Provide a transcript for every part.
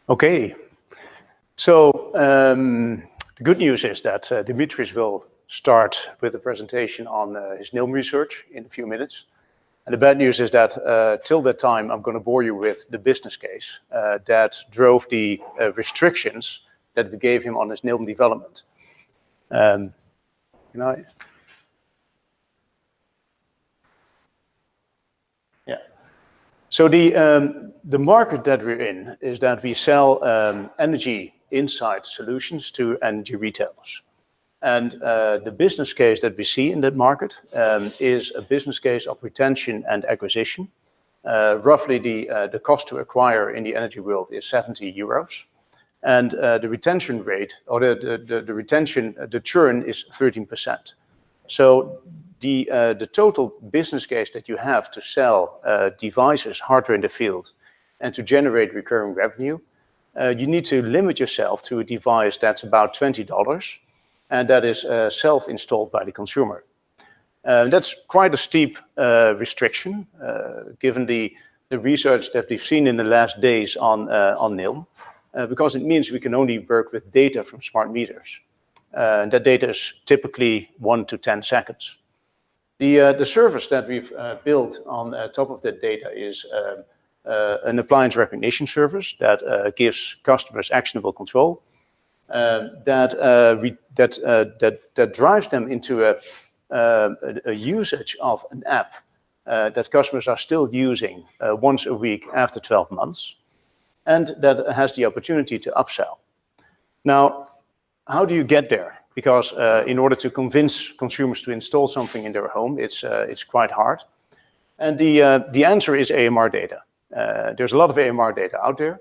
Okay, so the good news is that Dimitrios will start with a presentation on his NILM research in a few minutes. And the bad news is that till that time, I'm going to bore you with the business case that drove the restrictions that we gave him on his NILM development. So the market that we're in is that we sell energy insight solutions to energy retailers. And the business case that we see in that market is a business case of retention and acquisition. Roughly the cost to acquire in the energy world is 70 euros. And the retention rate, or the churn is 13%. So the total business case that you have to sell devices, hardware in the field, and to generate recurring revenue, you need to limit yourself to a device that's about $20, and that is self-installed by the consumer. That's quite a steep restriction, given the research that we've seen in the last days on NILM, because it means we can only work with data from smart meters. That data is typically 1 to 10 seconds. The service that we've built on top of that data is an appliance recognition service that gives customers actionable control, that drives them into a usage of an app that customers are still using once a week after 12 months, and that has the opportunity to upsell. Now, how do you get there? Because in order to convince consumers to install something in their home, it's quite hard. And the answer is AMR data. There's a lot of AMR data out there,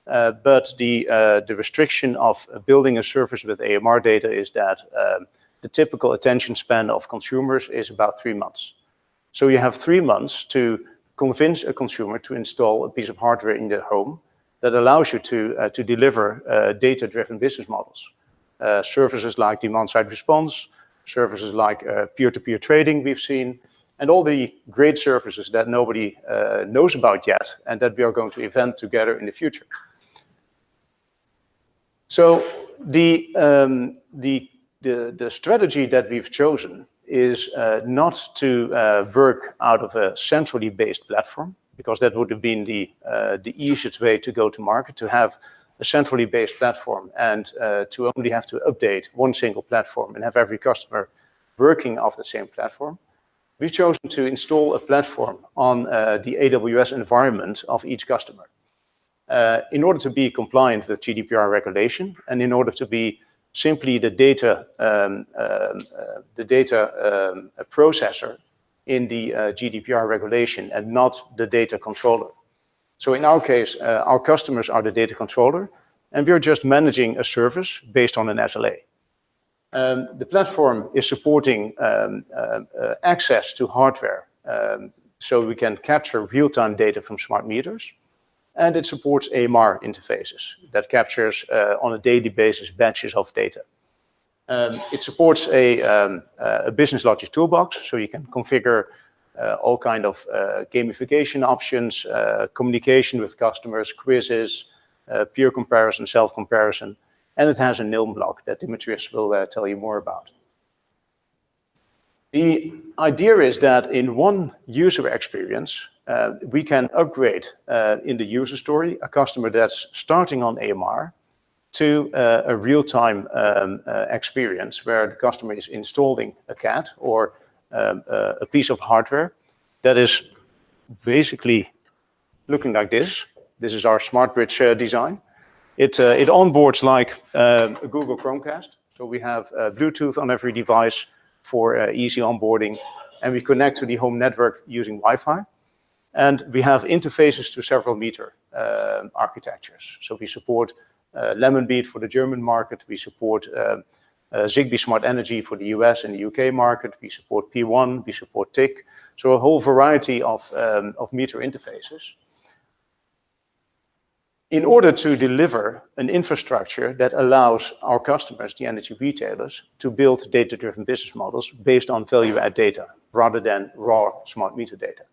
but the restriction of building a service with AMR data is that the typical attention span of consumers is about 3 months. So you have 3 months to convince a consumer to install a piece of hardware in their home that allows you to deliver data-driven business models. Services like demand-side response, services like peer-to-peer trading we've seen, and all the great services that nobody knows about yet and that we are going to invent together in the future. So the strategy that we've chosen is not to work out of a centrally based platform, because that would have been the easiest way to go to market, to have a centrally based platform and to only have to update one single platform and have every customer working off the same platform. We've chosen to install a platform on the AWS environment of each customer. In order to be compliant with GDPR regulation, and in order to be simply the data processor in the GDPR regulation and not the data controller. So in our case, our customers are the data controller, and we're just managing a service based on an SLA. The platform is supporting access to hardware, so we can capture real-time data from smart meters, and it supports AMR interfaces that captures on a daily basis batches of data. It supports a business logic toolbox, so you can configure all kind of gamification options, communication with customers, quizzes, peer comparison, self-comparison, and it has a NILM block that Dimitrios will tell you more about. The idea is that in one user experience, we can upgrade in the user story a customer that's starting on AMR to a real-time experience where the customer is installing a CAD or a piece of hardware that is basically looking like this. This is our smart bridge design. It onboards like a Google Chromecast. So we have Bluetooth on every device for easy onboarding, and we connect to the home network using Wi-Fi. And we have interfaces to several meter architectures. So we support Lemonbeat for the German market. We support Zigbee Smart Energy for the US and the UK market. We support P1, we support TIC. So a whole variety of meter interfaces. In order to deliver an infrastructure that allows our customers, the energy retailers, to build data-driven business models based on value-add data rather than raw smart meter data.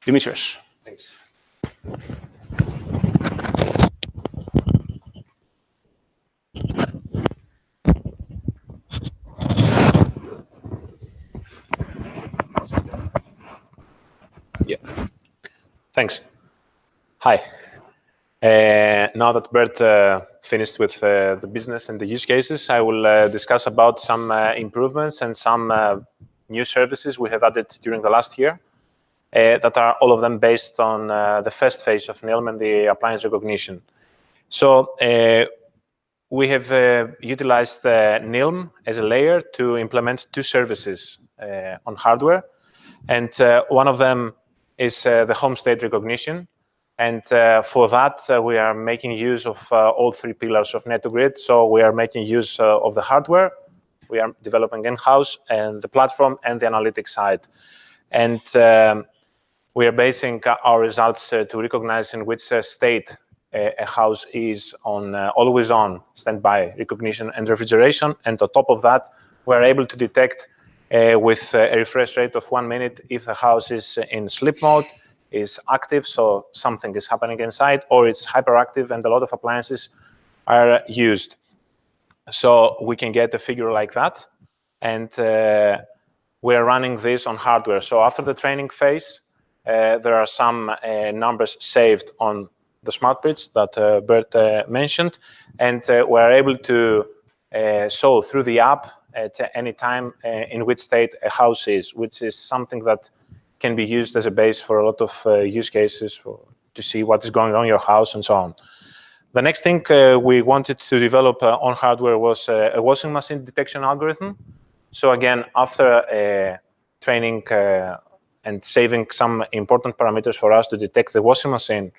Dimitrios. Thanks. Thanks. Hi. Now that Bert finished with the business and the use cases, I will discuss about some improvements and some new services we have added during the last year that are all of them based on the first phase of NILM and the appliance recognition. So we have utilized NILM as a layer to implement two services on hardware. And one of them is the home state recognition. And for that, we are making use of all three pillars of NetGrid. So we are making use of the hardware. We are developing in-house and the platform and the analytics side. And we are basing our results to recognize in which state a house is on always on standby recognition and refrigeration. And on top of that, we're able to detect with a refresh rate of 1 minute if the house is in sleep mode, is active, so something is happening inside, or it's hyperactive and a lot of appliances are used. So we can get a figure like that. And we're running this on hardware. So after the training phase, there are some numbers saved on the smart bridge that Bert mentioned. And we're able to show through the app at any time in which state a house is, which is something that can be used as a base for a lot of use cases to see what is going on in your house and so on. The next thing we wanted to develop on hardware was a washing machine detection algorithm. So again, after training and saving some important parameters for us to detect the washing machine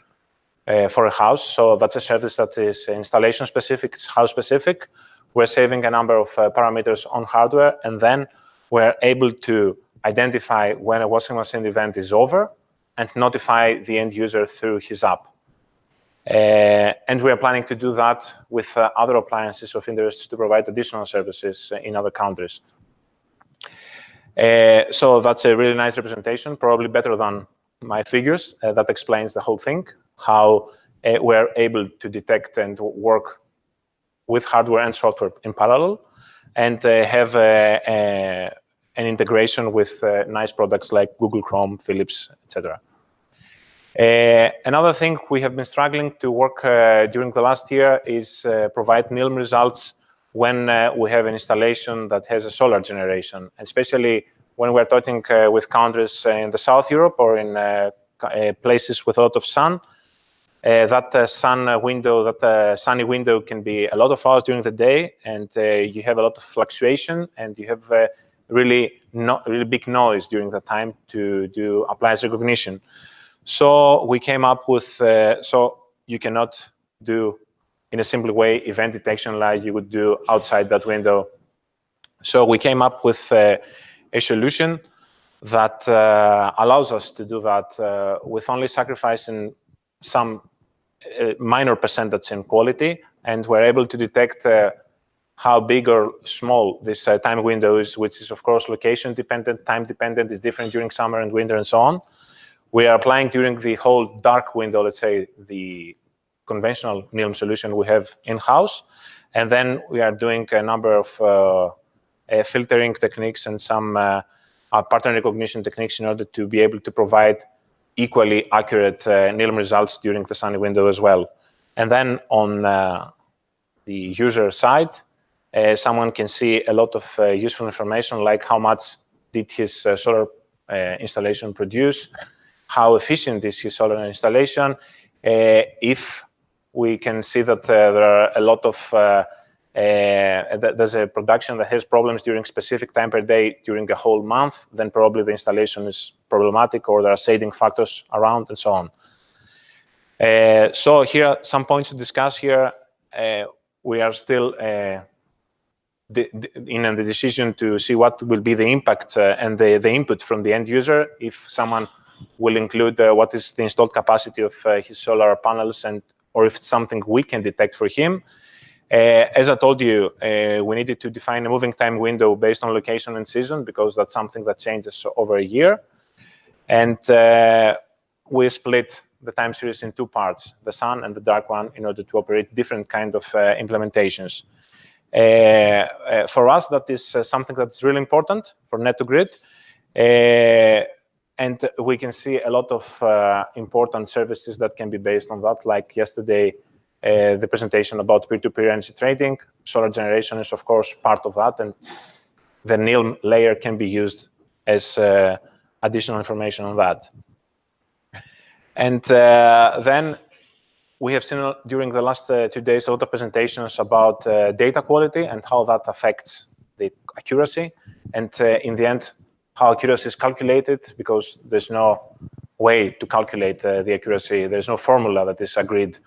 for a house, so that's a service that is installation specific, it's house specific. We're saving a number of parameters on hardware, and then we're able to identify when a washing machine event is over and notify the end user through his app. And we are planning to do that with other appliances of interest to provide additional services in other countries. So that's a really nice representation, probably better than my figures. That explains the whole thing, how we're able to detect and work with hardware and software in parallel, and have an integration with nice products like Google Chrome, Philips, etc. Another thing we have been struggling to work during the last year is provide NILM results when we have an installation that has a solar generation, especially when we're talking with countries in the South Europe or in places with a lot of sun. That sunny window can be a lot of hours during the day, and you have a lot of fluctuation, and you have really big noise during the time to do appliance recognition. So we came up with, so you cannot do in a simple way event detection like you would do outside that window. So we came up with a solution that allows us to do that with only sacrificing some minor percentage in quality, and we're able to detect how big or small this time window is, which is of course location dependent, time dependent, is different during summer and winter and so on. We are applying during the whole dark window, let's say the conventional NILM solution we have in-house, and then we are doing a number of filtering techniques and some pattern recognition techniques in order to be able to provide equally accurate NILM results during the sunny window as well. And then on the user side, someone can see a lot of useful information, like how much did his solar installation produce, how efficient is his solar installation. If we can see that there are a lot of, there's a production that has problems during specific time per day during a whole month, then probably the installation is problematic, or there are shading factors around and so on. So here are some points to discuss here. We are still in the decision to see what will be the impact and the input from the end user, if someone will include what is the installed capacity of his solar panels, and or if it's something we can detect for him. As I told you, we needed to define a moving time window based on location and season, because that's something that changes over a year. And we split the time series in two parts, the sun and the dark one, in order to operate different kind of implementations. For us, that is something that's really important for NetGrid. And we can see a lot of important services that can be based on that, like yesterday, the presentation about peer-to-peer energy trading. Solar generation is, of course, part of that, and the NILM layer can be used as additional information on that. And then we have seen during the last 2 days a lot of presentations about data quality and how that affects the accuracy. And in the end, how accuracy is calculated, because there's no way to calculate the accuracy. There's no formula that is agreed.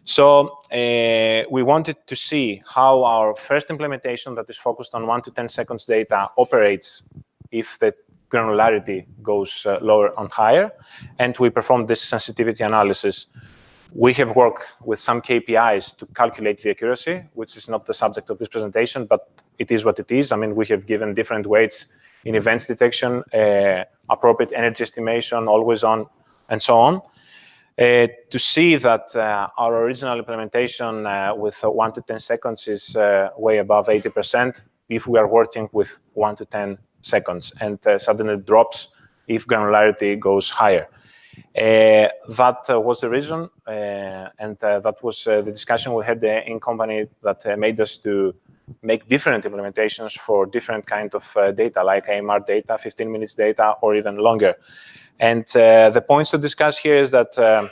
So we wanted to see how our first implementation that is focused on 1 to 10 seconds data operates if the granularity goes lower and higher. And we performed this sensitivity analysis. We have worked with some KPIs to calculate the accuracy, which is not the subject of this presentation, but it is what it is. I mean, we have given different weights in events detection, appropriate energy estimation, always on, and so on. To see that our original implementation with 1 to 10 seconds is way above 80% if we are working with 1 to 10 seconds, and suddenly drops if granularity goes higher. That was the reason, and that was the discussion we had in company that made us to make different implementations for different kind of data, like AMR data, 15 minutes data, or even longer. And the points to discuss here is that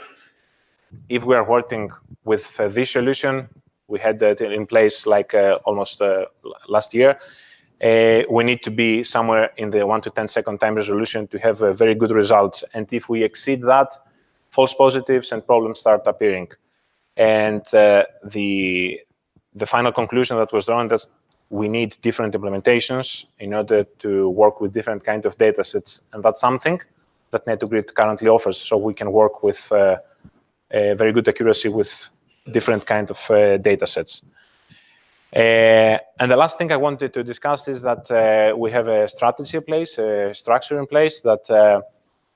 if we are working with this solution, we had that in place like almost last year, we need to be somewhere in the 1 to 10 second time resolution to have very good results. And if we exceed that, false positives and problems start appearing. And the final conclusion that was drawn is we need different implementations in order to work with different kinds of data sets. And that's something that NettoGrid currently offers. So we can work with a very good accuracy with different kinds of data sets. And the last thing I wanted to discuss is that we have a strategy in place, a structure in place that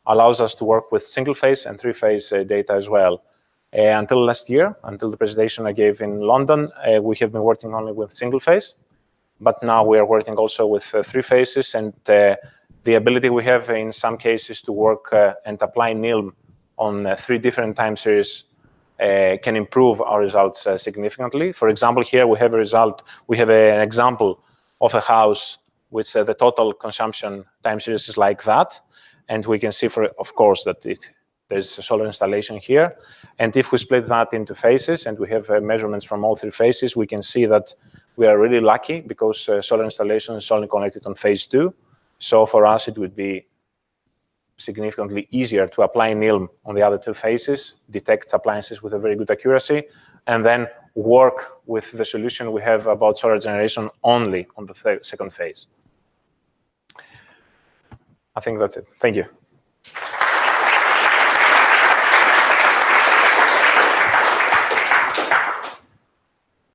allows us to work with single-phase and three-phase data as well. Until last year, until the presentation I gave in London, we have been working only with single-phase, but now we are working also with three phases, and the ability we have in some cases to work and apply NILM on 3 different time series can improve our results significantly. For example, here we have an example of a house which the total consumption time series is like that, and we can see, of course, that there's a solar installation here. And if we split that into phases and we have measurements from all 3 phases, we can see that we are really lucky because solar installation is only connected on phase 2. So for us, it would be significantly easier to apply NILM on the other 2 phases, detect appliances with a very good accuracy, and then work with the solution we have about solar generation only on the second phase. I think that's it. Thank you.